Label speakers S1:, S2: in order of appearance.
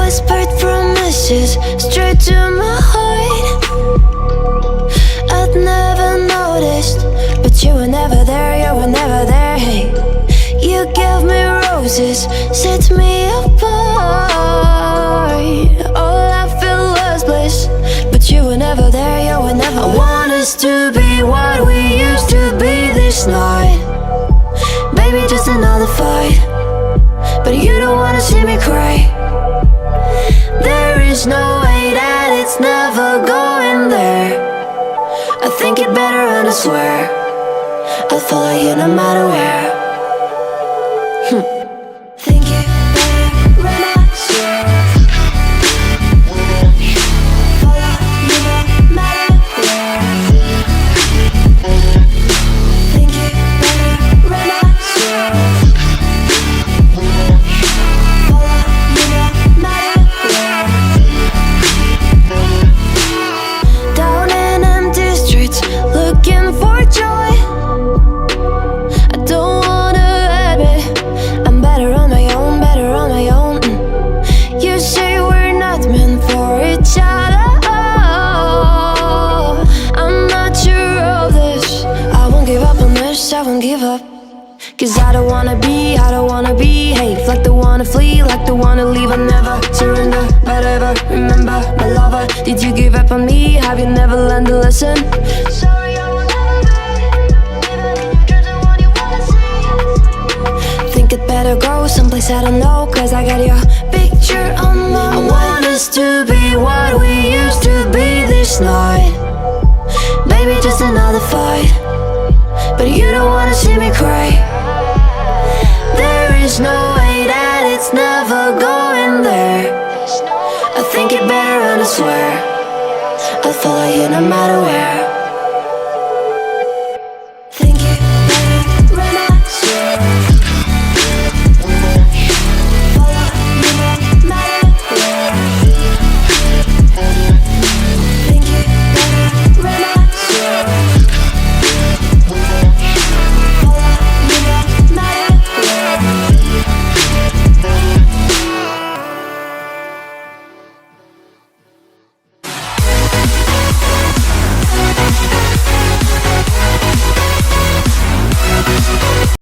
S1: whispered promises straight to my heart. I'd never noticed, but you were never there, you were never there. Hey, you gave me roses, set me apart. All I felt was bliss, but you were never there, you were never there. I want us to be what we used to be this night. Baby, just another fight, but you don't wanna see me cry. There is no way that it's never going there. I think it better and I swear I'll follow you no matter where. Think it better and I swear follow you no matter where. Think it better and I swear follow you no matter where. Down in empty streets, looking for joy. I don't wanna admit I'm better on my own, better on my own. You say we're not meant for each other. I'm not sure of this. I won't give up on this, I won't give up. Cause I don't wanna behave like the one to flee, like the one to leave. I never surrender, but ever remember my lover. Did you give up on me? Have you never learned a lesson? Sorry, I will never be, even in your dreams, the one you wanna see. Think it better go someplace I don't know, cause I got your picture on my mind. I want us to be what we used to be this night. Baby, just another fight, but you don't wanna see me cry. There is no way that it's never going there. I think it better and I swear I'll follow you no matter where.